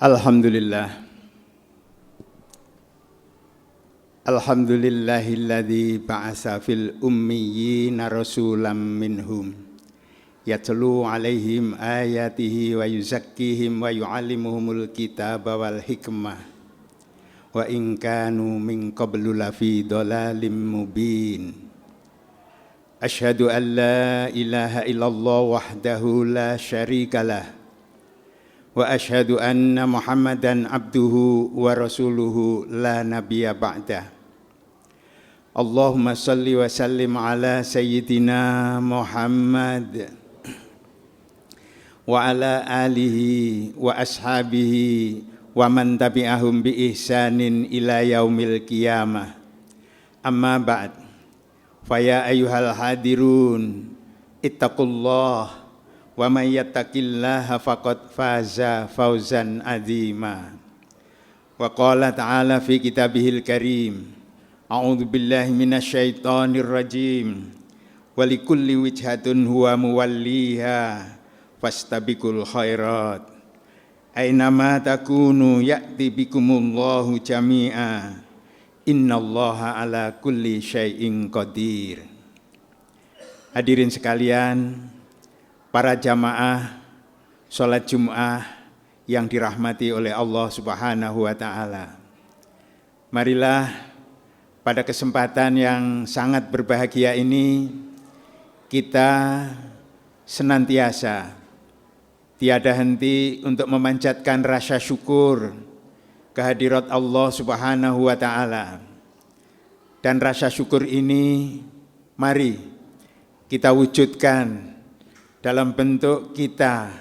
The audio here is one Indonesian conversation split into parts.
Alhamdulillah. Alhamdulillahilladzi ba'asa fil ummiyina rasulam minhum yatlu alaihim ayatihi wa yuzakkihim wa yu'allimuhumul kitaba wal hikmah wa in kanu min qablu lafi dhalalim mubin. Asyhadu an la ilaha illallah wahdahu la syarikalah wa asyhadu anna Muhammadan abduhu wa rasuluhu la nabiyya ba'dah. Allahumma salli wa sallim ala sayyidina Muhammad wa ala alihi wa ashabihi wa man tabi'ahum bi ihsanin ila yaumil qiyamah. Amma ba'd. Faya ayyuhal hadirun ittaqullah wa may yattaqillaha faqad faza fawzan azima. Wa qala ta'ala fi kitabihil karim, a'udzu billahi minasyaitonir rajim, wa likulli wijhatun huwa muwalliha fastabiqul khairat ainama takunu ya'ti bikumullahu jami'a innallaha ala kulli syai'in qadir. Hadirin sekalian, para jamaah sholat Jum'ah yang dirahmati oleh Allah Subhanahu wa Ta'ala. Marilah pada kesempatan yang sangat berbahagia ini kita senantiasa tiada henti untuk memanjatkan rasa syukur kehadirat Allah Subhanahu wa Ta'ala. Dan rasa syukur ini mari kita wujudkan dalam bentuk kita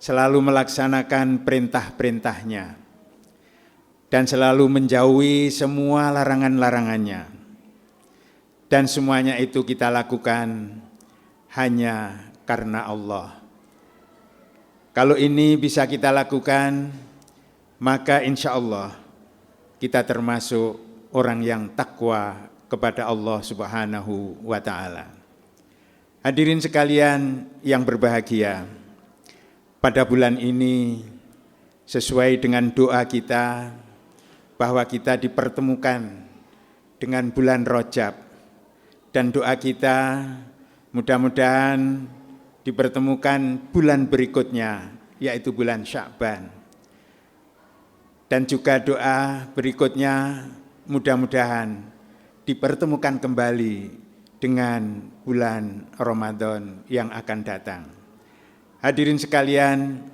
selalu melaksanakan perintah-perintahnya dan selalu menjauhi semua larangan-larangannya. Dan semuanya itu kita lakukan hanya karena Allah. Kalau ini bisa kita lakukan, maka insya Allah kita termasuk orang yang takwa kepada Allah Subhanahu wa Ta'ala. Hadirin sekalian yang berbahagia, pada bulan ini sesuai dengan doa kita bahwa kita dipertemukan dengan bulan Rajab, dan doa kita mudah-mudahan dipertemukan bulan berikutnya yaitu bulan Sya'ban, dan juga doa berikutnya mudah-mudahan dipertemukan kembali dengan bulan Ramadan yang akan datang. Hadirin sekalian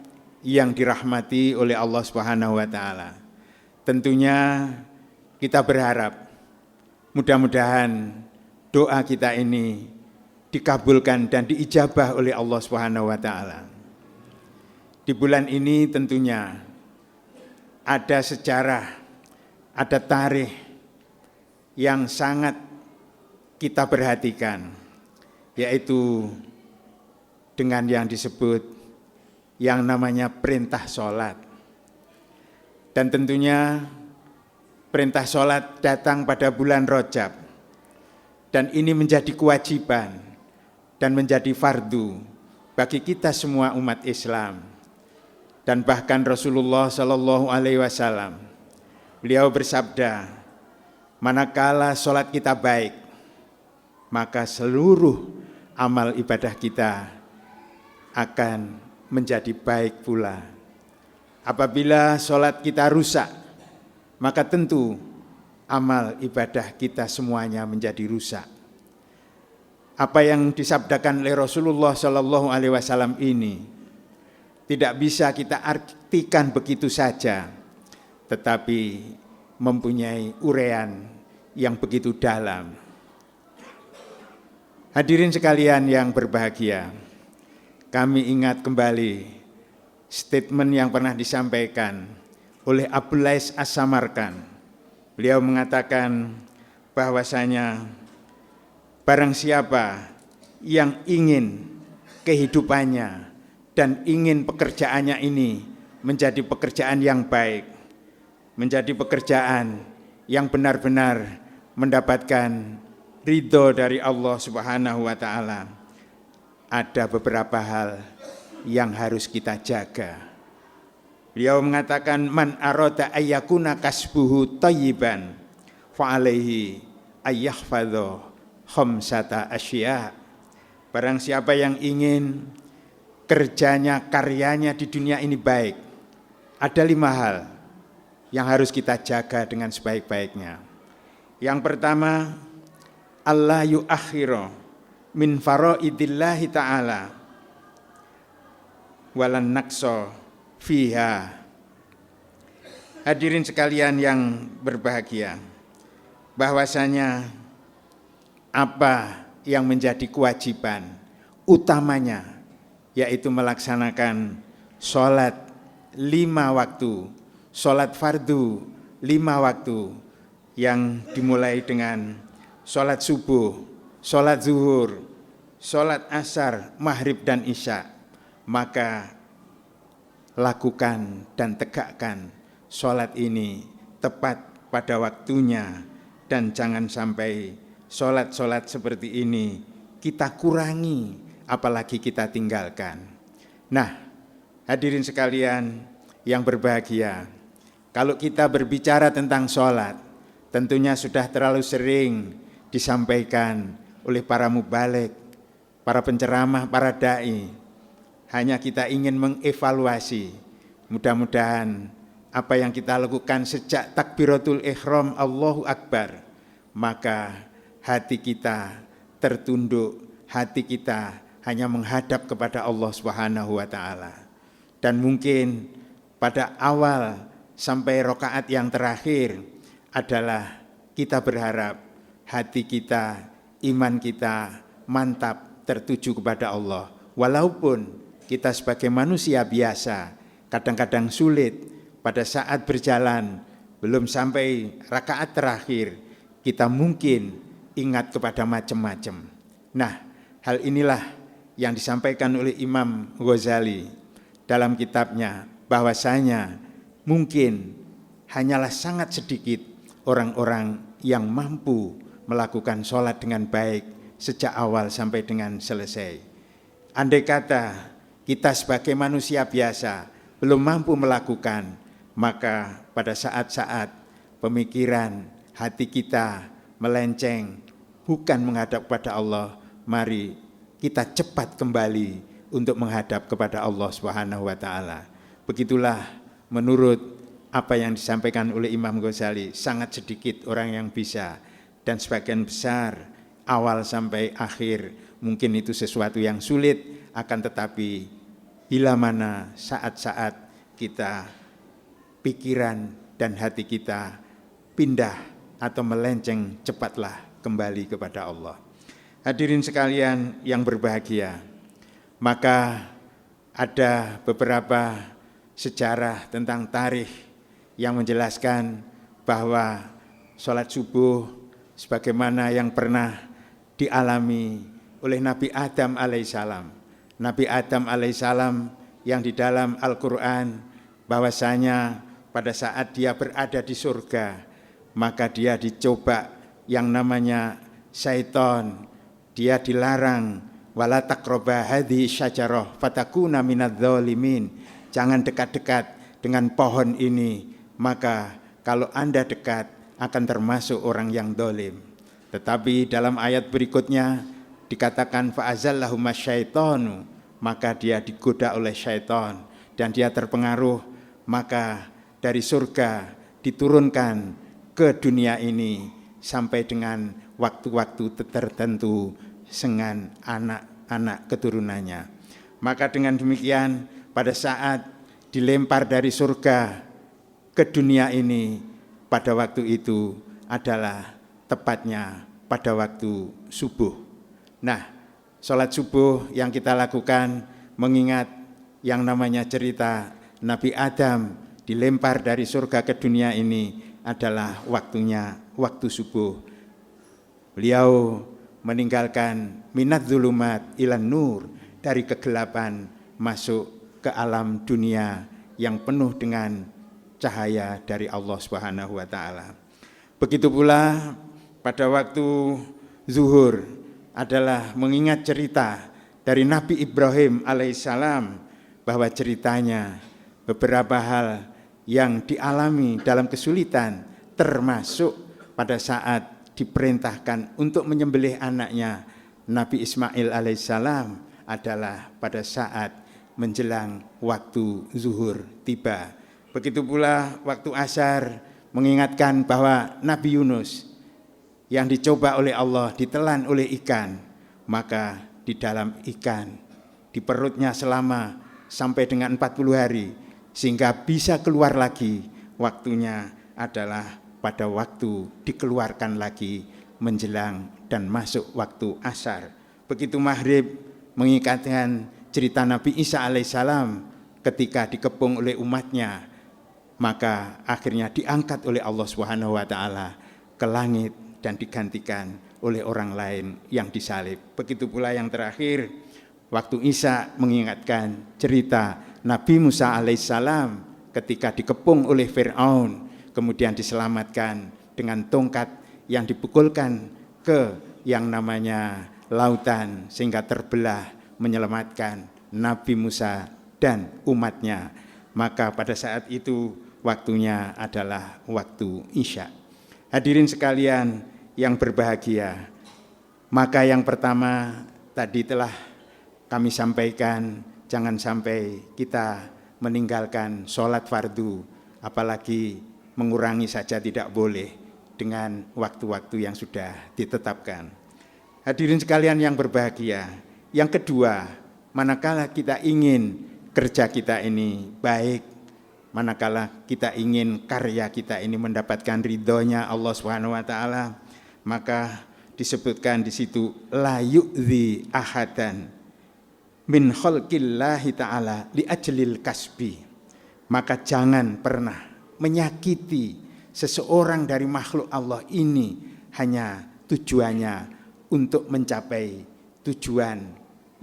yang dirahmati oleh Allah Subhanahu wa Ta'ala, tentunya kita berharap mudah-mudahan doa kita ini dikabulkan dan diijabah oleh Allah Subhanahu wa Ta'ala. Di bulan ini tentunya ada sejarah, ada tarikh yang sangat kita perhatikan, yaitu dengan yang disebut yang namanya perintah sholat. Dan tentunya perintah sholat datang pada bulan Rajab, dan ini menjadi kewajiban dan menjadi fardu bagi kita semua umat Islam. Dan bahkan Rasulullah SAW, beliau bersabda, manakala sholat kita baik, maka seluruh amal ibadah kita akan menjadi baik pula. Apabila sholat kita rusak, maka tentu amal ibadah kita semuanya menjadi rusak. Apa yang disabdakan oleh Rasulullah SAW ini tidak bisa kita artikan begitu saja, tetapi mempunyai uraian yang begitu dalam. Hadirin sekalian yang berbahagia, kami ingat kembali statement yang pernah disampaikan oleh Abu Lais As-Samarkan. Beliau mengatakan bahwasanya barang siapa yang ingin kehidupannya dan ingin pekerjaannya ini menjadi pekerjaan yang baik, menjadi pekerjaan yang benar-benar mendapatkan ridho dari Allah Subhanahu wa Ta'ala, ada beberapa hal yang harus kita jaga. Beliau mengatakan man arada ayyakuna kasbuhu thayyiban fa alaihi ayyahfadhu khamsata asya. Barang siapa yang ingin kerjanya, karyanya di dunia ini baik, ada 5 hal yang harus kita jaga dengan sebaik-baiknya. Yang pertama, Allah yu'akhiru min faraidillahi ta'ala walan naqsa fiha. Hadirin sekalian yang berbahagia, bahwasanya apa yang menjadi kewajiban utamanya yaitu melaksanakan sholat 5 waktu, sholat fardu 5 waktu yang dimulai dengan sholat subuh, sholat zuhur, sholat asar, maghrib dan isya. Maka lakukan dan tegakkan sholat ini tepat pada waktunya, dan jangan sampai sholat-sholat seperti ini kita kurangi, apalagi kita tinggalkan. Nah, hadirin sekalian yang berbahagia, kalau kita berbicara tentang sholat, tentunya sudah terlalu sering disampaikan oleh para mubaligh, para penceramah, para da'i. Hanya kita ingin mengevaluasi, mudah-mudahan apa yang kita lakukan sejak takbiratul ihram Allahu Akbar, maka hati kita tertunduk, hati kita hanya menghadap kepada Allah Subhanahu wa taala. Dan mungkin pada awal sampai rakaat yang terakhir adalah kita berharap hati kita, iman kita mantap tertuju kepada Allah. Walaupun kita sebagai manusia biasa kadang-kadang sulit pada saat berjalan, belum sampai rakaat terakhir, kita mungkin ingat kepada macam-macam. Nah, hal inilah yang disampaikan oleh Imam Ghazali dalam kitabnya, bahwasanya mungkin hanyalah sangat sedikit orang-orang yang mampu melakukan sholat dengan baik sejak awal sampai dengan selesai. Andai kata kita sebagai manusia biasa belum mampu melakukan, maka pada saat-saat pemikiran hati kita melenceng, bukan menghadap kepada Allah, mari kita cepat kembali untuk menghadap kepada Allah Subhanahu wa taala. Begitulah menurut apa yang disampaikan oleh Imam Ghazali, sangat sedikit orang yang bisa, dan sebagian besar awal sampai akhir mungkin itu sesuatu yang sulit, akan tetapi bila mana saat-saat kita pikiran dan hati kita pindah atau melenceng, cepatlah kembali kepada Allah. Hadirin sekalian yang berbahagia, maka ada beberapa sejarah tentang tarikh yang menjelaskan bahwa sholat subuh sebagaimana yang pernah dialami oleh Nabi Adam alaihissalam. Nabi Adam alaihissalam yang di dalam Al-Quran bahwasanya pada saat dia berada di surga, maka dia dicoba yang namanya syaitan. Dia dilarang, wala taqraba hadhihi syajarah fatakuna minadz-dzalimin. Jangan dekat-dekat dengan pohon ini, maka kalau Anda dekat akan termasuk orang yang dolim. Tetapi dalam ayat berikutnya dikatakan fa'azallahuma syaitanu, maka dia digoda oleh syaitan dan dia terpengaruh, maka dari surga diturunkan ke dunia ini sampai dengan waktu-waktu tertentu dengan anak-anak keturunannya. Maka dengan demikian pada saat dilempar dari surga ke dunia ini, pada waktu itu adalah tepatnya pada waktu subuh. Nah, sholat subuh yang kita lakukan mengingat yang namanya cerita Nabi Adam dilempar dari surga ke dunia ini adalah waktunya waktu subuh. Beliau meninggalkan minadz-dzulumat ilan nur, dari kegelapan masuk ke alam dunia yang penuh dengan cahaya dari Allah Subhanahu wa taala. Begitu pula pada waktu zuhur adalah mengingat cerita dari Nabi Ibrahim alaihissalam, bahwa ceritanya beberapa hal yang dialami dalam kesulitan, termasuk pada saat diperintahkan untuk menyembelih anaknya Nabi Ismail alaihissalam adalah pada saat menjelang waktu zuhur tiba. Begitu pula waktu asar mengingatkan bahwa Nabi Yunus yang dicoba oleh Allah ditelan oleh ikan, maka di dalam ikan, di perutnya selama sampai dengan 40 hari, sehingga bisa keluar lagi, waktunya adalah pada waktu dikeluarkan lagi menjelang dan masuk waktu asar. Begitu maghrib mengingatkan cerita Nabi Isa alaihissalam ketika dikepung oleh umatnya, maka akhirnya diangkat oleh Allah Subhanahu wa taala ke langit dan digantikan oleh orang lain yang disalib. Begitu pula yang terakhir, waktu Isa mengingatkan cerita Nabi Musa alaihissalam ketika dikepung oleh Fir'aun, kemudian diselamatkan dengan tongkat yang dipukulkan ke yang namanya lautan sehingga terbelah, menyelamatkan Nabi Musa dan umatnya. Maka pada saat itu waktunya adalah waktu Isya. Hadirin sekalian yang berbahagia, maka yang pertama tadi telah kami sampaikan, jangan sampai kita meninggalkan sholat fardu, apalagi mengurangi saja tidak boleh dengan waktu-waktu yang sudah ditetapkan. Hadirin sekalian yang berbahagia, yang kedua, manakala kita ingin kerja kita ini baik, manakala kita ingin karya kita ini mendapatkan ridhonya Allah Subhanahu wa taala, maka disebutkan di situ la yu'dzi ahadan min khalqillahi ta'ala li ajlil kasbi. Maka jangan pernah menyakiti seseorang dari makhluk Allah ini hanya tujuannya untuk mencapai tujuan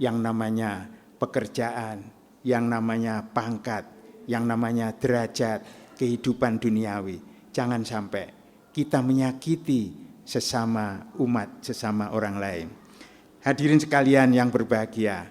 yang namanya pekerjaan, yang namanya pangkat, yang namanya derajat, kehidupan duniawi. Jangan sampai kita menyakiti sesama umat, sesama orang lain. Hadirin sekalian yang berbahagia,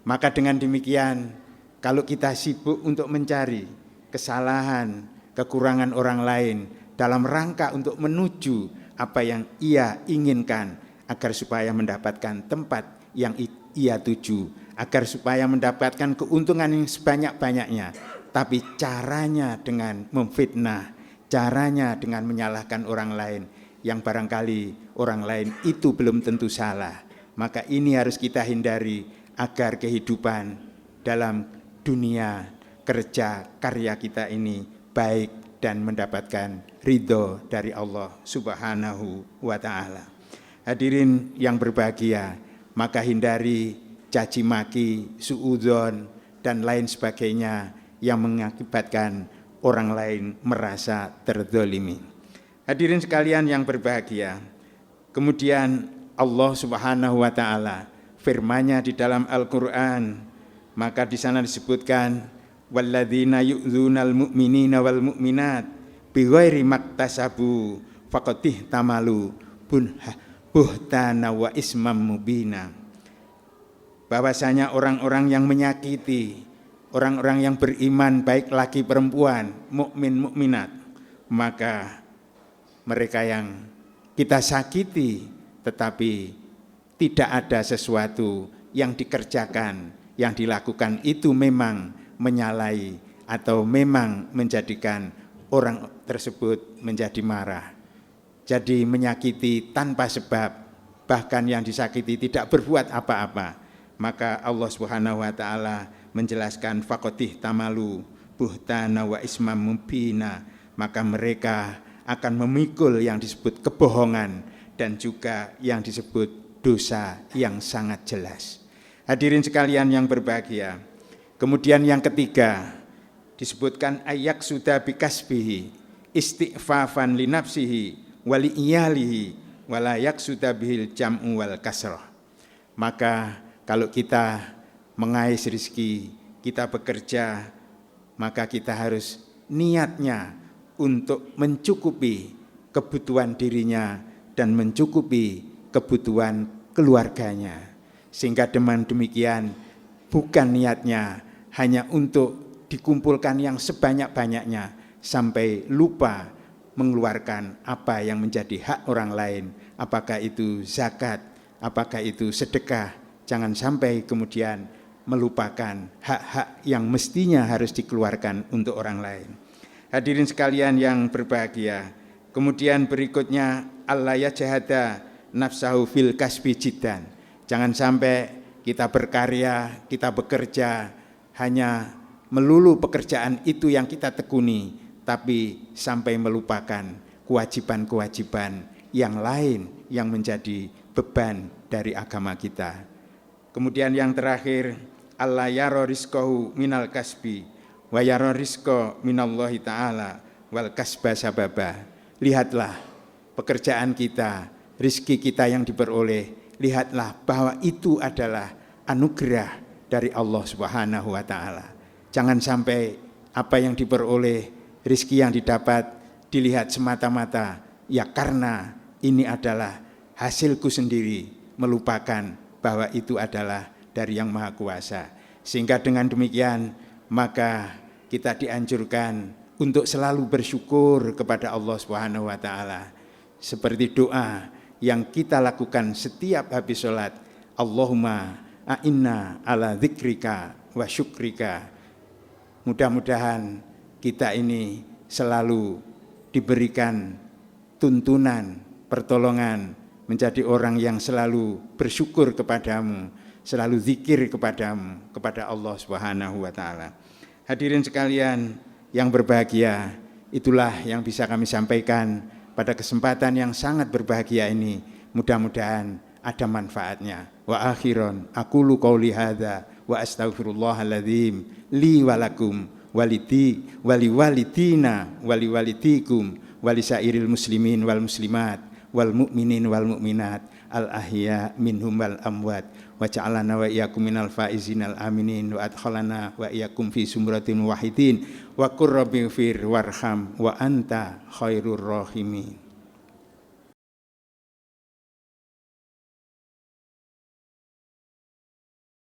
maka dengan demikian kalau kita sibuk untuk mencari kesalahan, kekurangan orang lain dalam rangka untuk menuju apa yang ia inginkan agar supaya mendapatkan tempat yang ia tuju, agar supaya mendapatkan keuntungan yang sebanyak-banyaknya, tapi caranya dengan memfitnah, caranya dengan menyalahkan orang lain yang barangkali orang lain itu belum tentu salah. Maka ini harus kita hindari agar kehidupan dalam dunia kerja karya kita ini baik dan mendapatkan ridho dari Allah Subhanahu wa ta'ala. Hadirin yang berbahagia, maka hindari caci maki, suudzon dan lain sebagainya yang mengakibatkan orang lain merasa terzalimi. Hadirin sekalian yang berbahagia, kemudian Allah Subhanahu wa ta'ala firman-Nya di dalam Al-Qur'an, maka di sana disebutkan walladzina yu'dzunal mu'minina wal mu'minat bighairi maktasabu faqad tamalu buhtana wa ismam mubina. Bahwasanya orang-orang yang menyakiti orang-orang yang beriman, baik laki perempuan, mukmin mukminat, maka mereka yang kita sakiti tetapi tidak ada sesuatu yang dikerjakan, yang dilakukan itu memang menyalahi atau memang menjadikan orang tersebut menjadi marah. Jadi menyakiti tanpa sebab, bahkan yang disakiti tidak berbuat apa-apa, maka Allah Subhanahu wa ta'ala menjelaskan faqatih tamalu buhtana wa ismam mubina, maka mereka akan memikul yang disebut kebohongan dan juga yang disebut dosa yang sangat jelas. Hadirin sekalian yang berbahagia, kemudian yang ketiga disebutkan ayak sudah bikasbihi istighfafan li nafsihi wali iyalihi walayak sudah bihil jam'u wal kasrah. Maka kalau kita mengais rezeki, kita bekerja, maka kita harus niatnya untuk mencukupi kebutuhan dirinya dan mencukupi kebutuhan keluarganya. Sehingga dengan demikian bukan niatnya hanya untuk dikumpulkan yang sebanyak-banyaknya sampai lupa mengeluarkan apa yang menjadi hak orang lain, apakah itu zakat, apakah itu sedekah. Jangan sampai kemudian melupakan hak-hak yang mestinya harus dikeluarkan untuk orang lain. Hadirin sekalian yang berbahagia, kemudian berikutnya Allah yajhada nafsahu fil kasbi jiddan. Jangan sampai kita berkarya, kita bekerja hanya melulu pekerjaan itu yang kita tekuni, tapi sampai melupakan kewajiban-kewajiban yang lain yang menjadi beban dari agama kita. Kemudian yang terakhir, Allah yaro rizqahu minal kasbi wa yaro rizqa minallahi ta'ala wal kasba sababa. Lihatlah pekerjaan kita, rizki kita yang diperoleh, lihatlah bahwa itu adalah anugerah dari Allah Subhanahu wa ta'ala. Jangan sampai apa yang diperoleh, rizki yang didapat dilihat semata-mata ya karena ini adalah hasilku sendiri, melupakan bahwa itu adalah dari Yang Maha Kuasa. Sehingga dengan demikian maka kita dianjurkan untuk selalu bersyukur kepada Allah Subhanahu wa taala. Seperti doa yang kita lakukan setiap habis sholat, Allahumma a'inna ala dzikrika wa syukrika. Mudah-mudahan kita ini selalu diberikan tuntunan, pertolongan, menjadi orang yang selalu bersyukur kepadamu, selalu zikir kepadamu, kepada Allah Subhanahu wa taala. Hadirin sekalian yang berbahagia, itulah yang bisa kami sampaikan pada kesempatan yang sangat berbahagia ini. Mudah-mudahan ada manfaatnya. Wa akhiran aqulu qauli hadza wa astaghfirullahaladzim li walakum walidi waliwalidina waliwalidikum walisairil muslimin wal muslimat wal mu'minin wal mu'minat al ahya minhum wal amwat wa ja'alana wa iyyakum minal faizin al aminin wa adkhalana wa iyyakum fi sumratin wahidin wa qur rabbighfir warham wa anta khairur rahimin.